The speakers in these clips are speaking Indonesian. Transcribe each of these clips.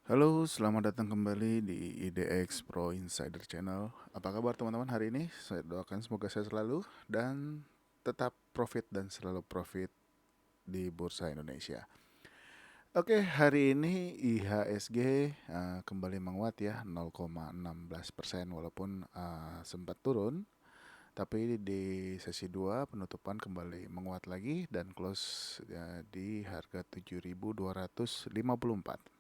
Halo, selamat datang kembali di IDX Pro Insider Channel. Apa kabar teman-teman hari ini? Saya doakan semoga sehat selalu dan tetap profit dan selalu profit di Bursa Indonesia. Oke, hari ini IHSG kembali menguat ya 0,16% walaupun sempat turun. Tapi di sesi 2 penutupan kembali menguat lagi dan close di harga 7.254.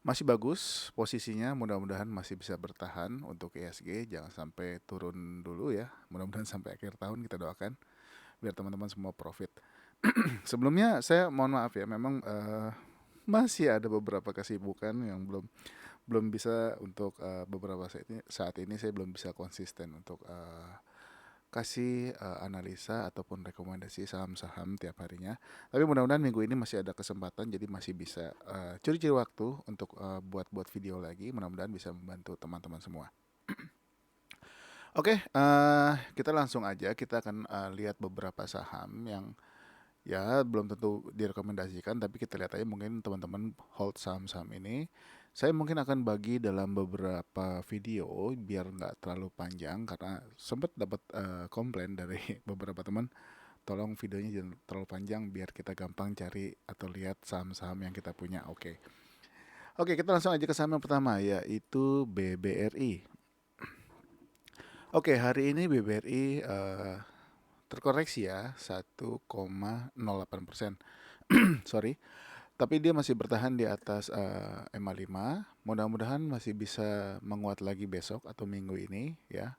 Masih bagus posisinya, mudah-mudahan masih bisa bertahan untuk ISG, jangan sampai turun dulu ya. Mudah-mudahan sampai akhir tahun kita doakan biar teman-teman semua profit. Sebelumnya saya mohon maaf ya, memang masih ada beberapa kesibukan yang belum belum bisa untuk beberapa saat ini saya belum bisa konsisten untuk kasih analisa ataupun rekomendasi saham-saham tiap harinya. Tapi mudah-mudahan minggu ini masih ada kesempatan, jadi masih bisa curi-curi waktu untuk buat-buat video lagi. Mudah-mudahan bisa membantu teman-teman semua. Oke, kita langsung aja. Kita akan lihat beberapa saham yang ya belum tentu direkomendasikan, tapi kita lihat aja mungkin teman-teman hold saham-saham ini. Saya mungkin akan bagi dalam beberapa video biar nggak terlalu panjang karena sempat dapat komplain dari beberapa teman, tolong videonya jangan terlalu panjang biar kita gampang cari atau lihat saham-saham yang kita punya. Oke. Oke, kita langsung aja ke saham yang pertama yaitu BBRI. Oke, hari ini BBRI terkoreksi ya 1,08%. Sorry. Tapi dia masih bertahan di atas MA5. Mudah-mudahan masih bisa menguat lagi besok atau minggu ini ya.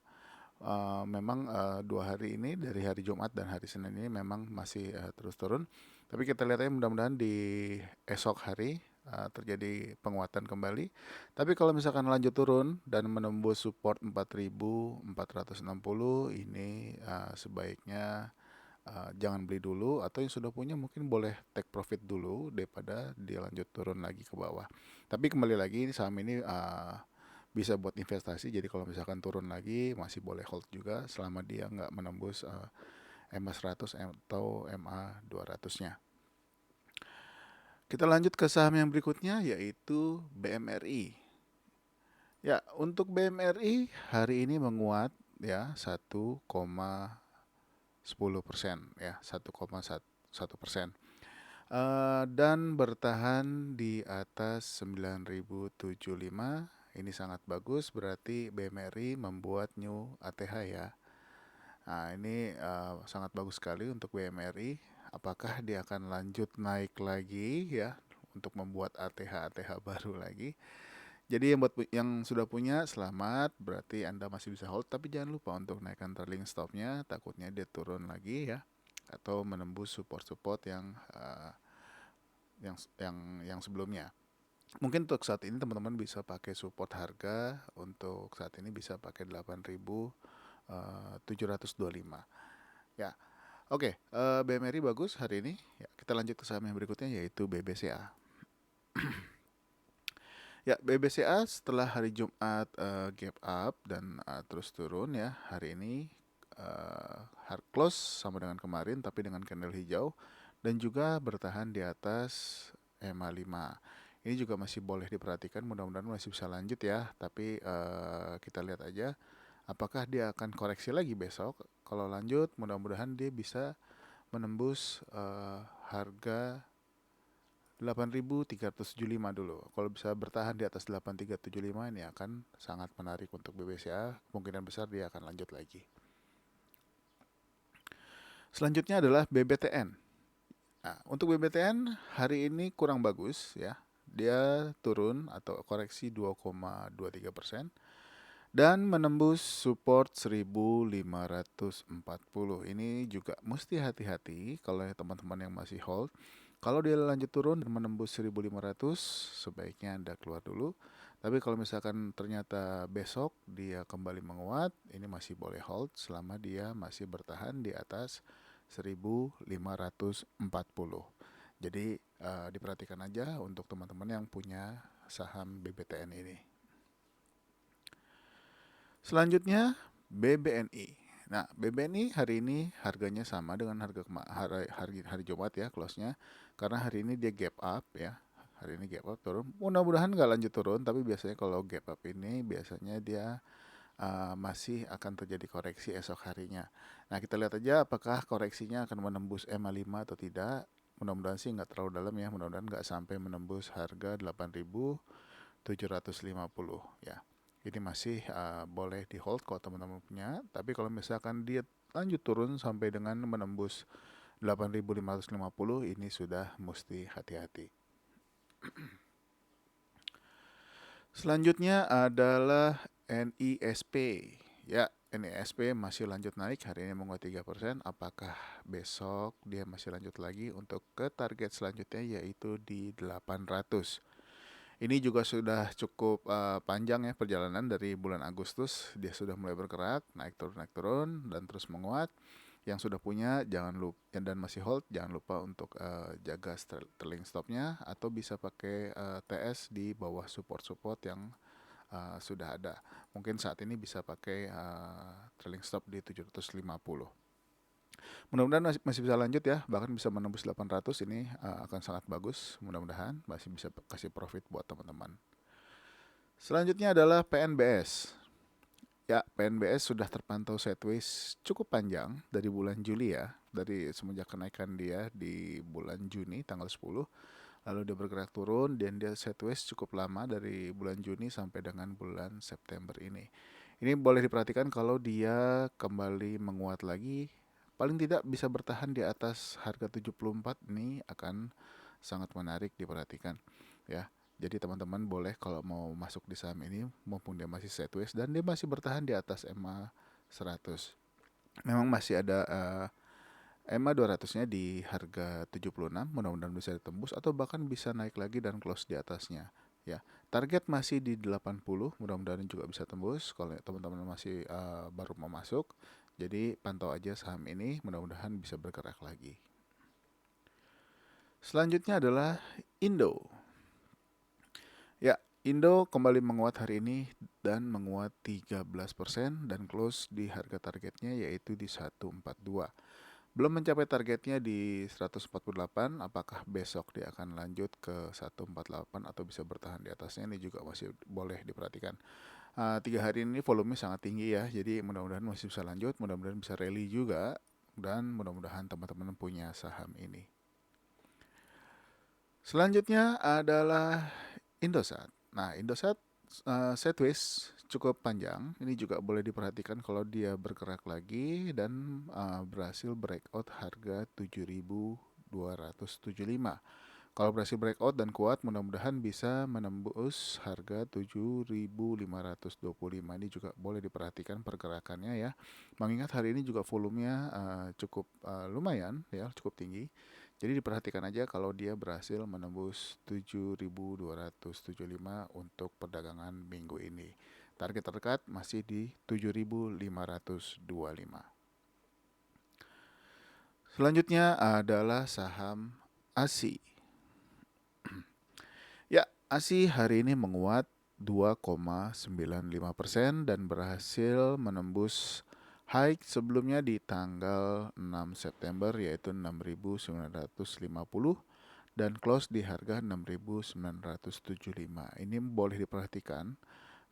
Memang 2 hari ini dari hari Jumat dan hari Senin ini memang masih terus turun. Tapi kita lihat aja mudah-mudahan di esok hari terjadi penguatan kembali. Tapi kalau misalkan lanjut turun dan menembus support 4.460 ini sebaiknya jangan beli dulu, atau yang sudah punya mungkin boleh take profit dulu daripada dia lanjut turun lagi ke bawah. Tapi kembali lagi saham ini bisa buat investasi, jadi kalau misalkan turun lagi masih boleh hold juga selama dia nggak menembus MA 100 atau MA 200-nya. Kita lanjut ke saham yang berikutnya yaitu BMRI. Ya, untuk BMRI hari ini menguat ya 1,10% ya 1,1%. Dan bertahan di atas 9.075. Ini sangat bagus, berarti BMRI membuat new ATH ya. Nah, ini sangat bagus sekali untuk BMRI. Apakah dia akan lanjut naik lagi ya untuk membuat ATH baru lagi? Jadi yang sudah punya selamat, berarti Anda masih bisa hold, tapi jangan lupa untuk naikkan trailing stopnya, takutnya dia turun lagi ya atau menembus support-support yang sebelumnya. Mungkin untuk saat ini teman-teman bisa pakai support harga, untuk saat ini bisa pakai 8.725. Ya. Oke, BMRI bagus hari ini. Ya, kita lanjut ke saham yang berikutnya yaitu BBC. Ya, BBC setelah hari Jumat gap up dan terus turun ya. Hari ini hard close sama dengan kemarin tapi dengan candle hijau dan juga bertahan di atas MA5. Ini juga masih boleh diperhatikan, mudah-mudahan masih bisa lanjut ya. Tapi kita lihat aja apakah dia akan koreksi lagi besok. Kalau lanjut, mudah-mudahan dia bisa menembus harga 8.375 dulu. Kalau bisa bertahan di atas 8.375 ini akan sangat menarik untuk BBCA. Kemungkinan besar dia akan lanjut lagi. Selanjutnya adalah BBTN. Nah, untuk BBTN hari ini kurang bagus ya. Dia turun atau koreksi 2,23% dan menembus support 1540. Ini juga mesti hati-hati kalau teman-teman yang masih hold. Kalau dia lanjut turun dan menembus 1500, sebaiknya Anda keluar dulu. Tapi kalau misalkan ternyata besok dia kembali menguat, ini masih boleh hold selama dia masih bertahan di atas 1540. Jadi diperhatikan aja untuk teman-teman yang punya saham BBTN ini. Selanjutnya BBNI. Nah, BBNI hari ini harganya sama dengan harga hari Jumat ya close-nya, karena hari ini dia gap up ya. hari ini gap up turun. Mudah-mudahan nggak lanjut turun, tapi biasanya kalau gap up ini biasanya dia masih akan terjadi koreksi esok harinya. Nah, kita lihat aja apakah koreksinya akan menembus EMA 5 atau tidak. Mudah-mudahan sih nggak terlalu dalam ya, mudah-mudahan nggak sampai menembus harga 8.750 ya. Ini masih boleh di hold kalau teman-teman punya, tapi kalau misalkan dia lanjut turun sampai dengan menembus 8.550, ini sudah mesti hati-hati. Selanjutnya adalah NISP. Ya, NISP masih lanjut naik, hari ini menguat 3%. Apakah besok dia masih lanjut lagi untuk ke target selanjutnya yaitu di 800. Ini juga sudah cukup panjang ya perjalanan dari bulan Agustus. Dia sudah mulai bergerak, naik turun dan terus menguat. Yang sudah punya jangan lupa dan masih hold, jangan lupa untuk jaga trailing stopnya atau bisa pakai TS di bawah support yang sudah ada. Mungkin saat ini bisa pakai trailing stop di 750. Mudah-mudahan masih bisa lanjut ya, bahkan bisa menembus 800. Ini akan sangat bagus. Mudah-mudahan masih bisa kasih profit buat teman-teman. Selanjutnya adalah PNBS. Ya, PNBS sudah terpantau sideways cukup panjang dari bulan Juli ya, dari semenjak kenaikan dia di bulan Juni tanggal 10. Lalu dia bergerak turun dan dia sideways cukup lama dari bulan Juni sampai dengan bulan September ini. Ini boleh diperhatikan kalau dia kembali menguat lagi, paling tidak bisa bertahan di atas harga 74, ini akan sangat menarik diperhatikan ya. Jadi teman-teman boleh kalau mau masuk di saham ini mumpung dia masih sideways dan dia masih bertahan di atas EMA 100. Memang masih ada EMA 200-nya di harga 76, mudah-mudahan bisa ditembus atau bahkan bisa naik lagi dan close di atasnya. Ya, target masih di 80, mudah-mudahan juga bisa tembus kalau teman-teman masih baru mau masuk. Jadi pantau aja saham ini, mudah-mudahan bisa bergerak lagi. Selanjutnya adalah Indo. Ya, Indo kembali menguat hari ini dan menguat 13% dan close di harga targetnya yaitu di 142. Belum mencapai targetnya di 148, apakah besok dia akan lanjut ke 148 atau bisa bertahan di atasnya, ini juga masih boleh diperhatikan. 3 hari ini volumenya sangat tinggi ya, jadi mudah-mudahan masih bisa lanjut, mudah-mudahan bisa rally juga, dan mudah-mudahan teman-teman punya saham ini. Selanjutnya adalah Indosat. Nah, Indosat sideways cukup panjang. Ini juga boleh diperhatikan kalau dia bergerak lagi dan berhasil breakout harga 7.275. Kalau berhasil breakout dan kuat, mudah-mudahan bisa menembus harga 7.525. Ini juga boleh diperhatikan pergerakannya ya. Mengingat hari ini juga volumenya cukup lumayan ya, cukup tinggi. Jadi diperhatikan aja kalau dia berhasil menembus 7.275 untuk perdagangan minggu ini. Target terdekat masih di 7.525. Selanjutnya adalah saham ASI. Ya, ASI hari ini menguat 2,95% dan berhasil menembus high sebelumnya di tanggal 6 September yaitu 6.950 dan close di harga 6.975. Ini boleh diperhatikan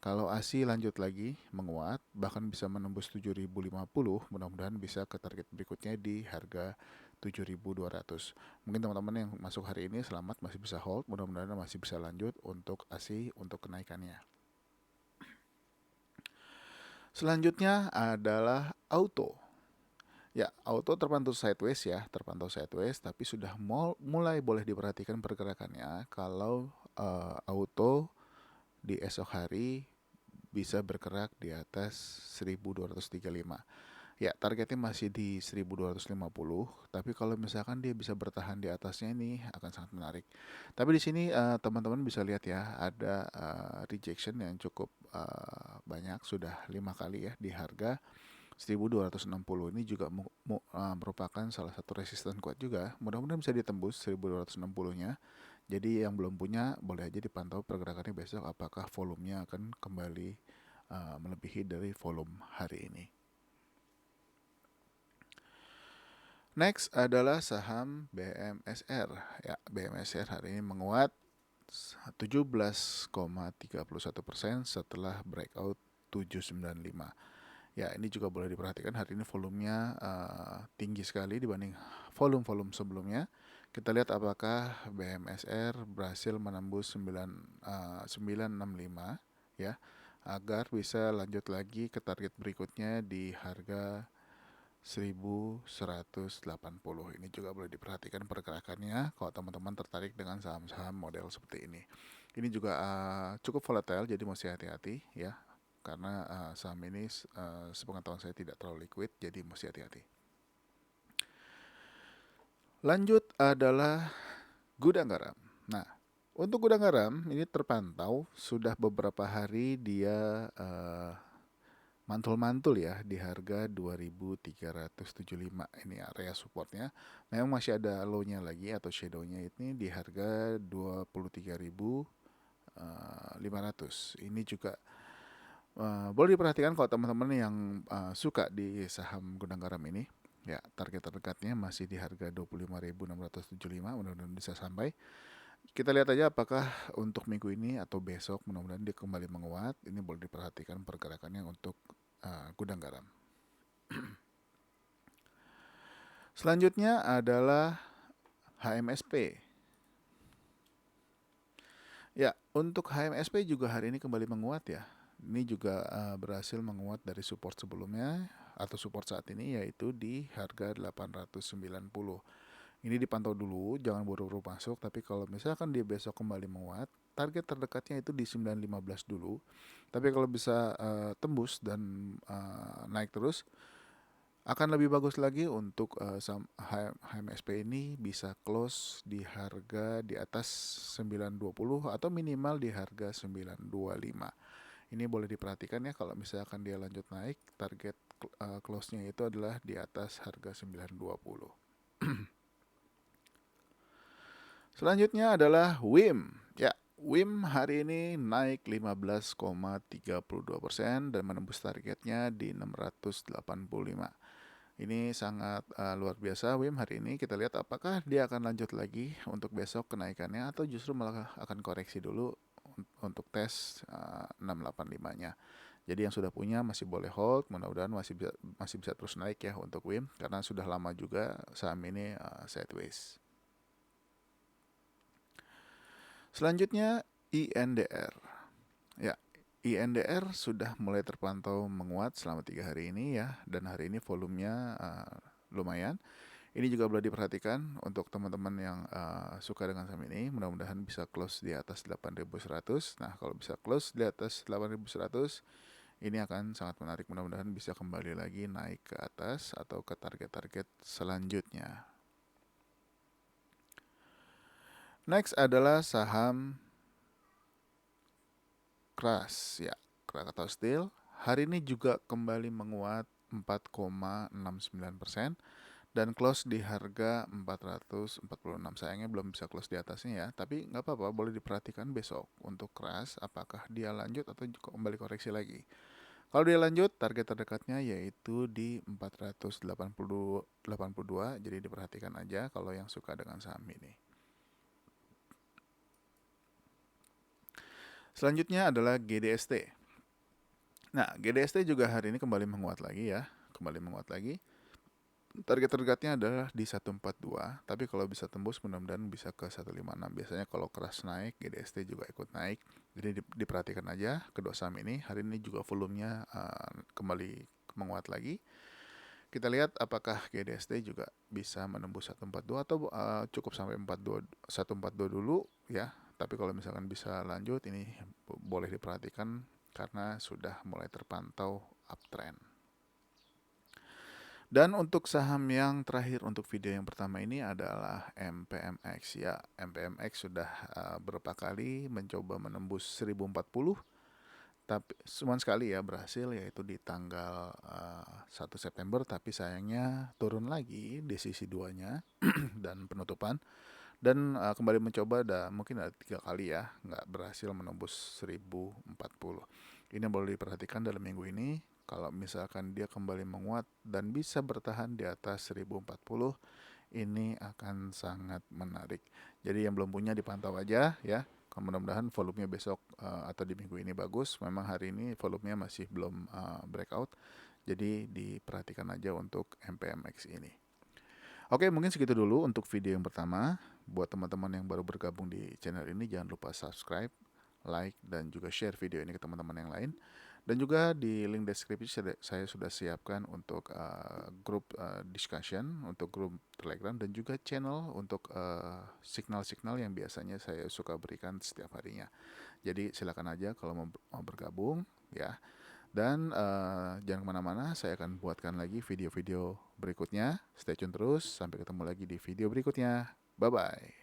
kalau ASI lanjut lagi menguat bahkan bisa menembus 7.050, mudah-mudahan bisa ke target berikutnya di harga 7.200. Mungkin teman-teman yang masuk hari ini selamat, masih bisa hold, mudah-mudahan masih bisa lanjut untuk ASI untuk kenaikannya. Selanjutnya adalah Auto. Ya, Auto terpantau sideways ya, tapi sudah mulai boleh diperhatikan pergerakannya kalau Auto di esok hari bisa bergerak di atas 1235. Ya, targetnya masih di 1250, tapi kalau misalkan dia bisa bertahan di atasnya ini akan sangat menarik. Tapi di sini teman-teman bisa lihat ya, ada rejection yang cukup banyak, sudah 5 kali ya di harga 1260. Ini juga merupakan salah satu resisten kuat juga. Mudah-mudahan bisa ditembus 1260-nya. Jadi yang belum punya boleh aja dipantau pergerakannya besok apakah volumenya akan kembali melebihi dari volume hari ini. Next adalah saham BMSR. Ya, BMSR hari ini menguat 17,31% setelah breakout 795. Ya, ini juga boleh diperhatikan hari ini volumenya tinggi sekali dibanding volume-volume sebelumnya. Kita lihat apakah BMSR berhasil menembus 965 ya, agar bisa lanjut lagi ke target berikutnya di harga 1180. Ini juga boleh diperhatikan pergerakannya kalau teman-teman tertarik dengan saham-saham model seperti ini. Ini juga cukup volatile, jadi mesti hati-hati ya, karena saham ini sepengetahuan saya tidak terlalu liquid, jadi mesti hati-hati. Lanjut adalah gudang garam. Nah, untuk gudang garam ini terpantau sudah beberapa hari dia mantul-mantul ya di harga 2375. Ini area supportnya. Memang masih ada low-nya lagi atau shadow-nya ini di harga 23.500. Ini juga boleh diperhatikan kalau teman-teman yang suka di saham gudang garam ini. Ya, target terdekatnya masih di harga 25.675, mudah-mudahan bisa sampai. Kita lihat aja apakah untuk minggu ini atau besok mudah-mudahan dia kembali menguat. Ini boleh diperhatikan pergerakannya untuk gudang garam. Selanjutnya adalah HMSP. Ya, untuk HMSP juga hari ini kembali menguat ya. Ini juga berhasil menguat dari support sebelumnya atau support saat ini, yaitu di harga 890. Ini dipantau dulu, jangan buru-buru masuk, tapi kalau misalkan dia besok kembali menguat, target terdekatnya itu di 915 dulu. Tapi kalau bisa tembus dan naik terus, akan lebih bagus lagi untuk saham HMSP ini bisa close di harga di atas 920 atau minimal di harga 925. Ini boleh diperhatikan ya, kalau misalkan dia lanjut naik, target close-nya itu adalah di atas harga 920. Selanjutnya adalah WIM. Ya, WIM hari ini naik 15,32% dan menembus targetnya di 685. Ini sangat luar biasa WIM hari ini. Kita lihat apakah dia akan lanjut lagi untuk besok kenaikannya atau justru malah akan koreksi dulu untuk tes 685-nya. Jadi yang sudah punya masih boleh hold, mudah-mudahan masih bisa terus naik ya untuk WIM karena sudah lama juga saham ini sideways. Selanjutnya INDR. Ya, INDR sudah mulai terpantau menguat selama 3 hari ini ya, dan hari ini volumenya lumayan. Ini juga boleh diperhatikan untuk teman-teman yang suka dengan saham ini, mudah-mudahan bisa close di atas 8.100. Nah, kalau bisa close di atas 8.100, ini akan sangat menarik, mudah-mudahan bisa kembali lagi naik ke atas atau ke target-target selanjutnya. Next adalah saham keras ya, Krakatau Steel. Hari ini juga kembali menguat 4,69% dan close di harga 446. Sayangnya belum bisa close di atasnya ya, tapi nggak apa-apa, boleh diperhatikan besok untuk keras apakah dia lanjut atau kembali koreksi lagi. Kalau dia lanjut, target terdekatnya yaitu di 482, jadi diperhatikan aja kalau yang suka dengan saham ini. Selanjutnya adalah GDST. Nah, GDST juga hari ini kembali menguat lagi ya, Target terdekatnya adalah di 142, tapi kalau bisa tembus mudah-mudahan bisa ke 156. Biasanya kalau keras naik, GDST juga ikut naik. Jadi diperhatikan aja kedua saham ini. Hari ini juga volumenya kembali menguat lagi. Kita lihat apakah GDST juga bisa menembus 142 atau cukup sampai 142 dulu ya. Tapi kalau misalkan bisa lanjut, ini boleh diperhatikan karena sudah mulai terpantau uptrend. Dan untuk saham yang terakhir untuk video yang pertama ini adalah MPMX ya. MPMX sudah beberapa kali mencoba menembus 1040, tapi cuma sekali ya berhasil, yaitu di tanggal 1 September, tapi sayangnya turun lagi di sisi 2-nya dan penutupan. Dan kembali mencoba mungkin ada 3 kali ya, nggak berhasil menembus 1040. Ini boleh diperhatikan dalam minggu ini. Kalau misalkan dia kembali menguat dan bisa bertahan di atas 1040, ini akan sangat menarik. Jadi yang belum punya dipantau aja ya. Mudah-mudahan volumenya besok atau di minggu ini bagus. Memang hari ini volumenya masih belum breakout, jadi diperhatikan aja untuk MPMX ini. Oke, mungkin segitu dulu untuk video yang pertama. Buat teman-teman yang baru bergabung di channel ini, jangan lupa subscribe, like, dan juga share video ini ke teman-teman yang lain. Dan juga di link deskripsi saya sudah siapkan untuk grup discussion, untuk grup Telegram, dan juga channel untuk signal-signal yang biasanya saya suka berikan setiap harinya. Jadi silakan aja kalau mau bergabung ya. Dan jangan kemana-mana, saya akan buatkan lagi video-video berikutnya. Stay tune terus, sampai ketemu lagi di video berikutnya. Bye-bye.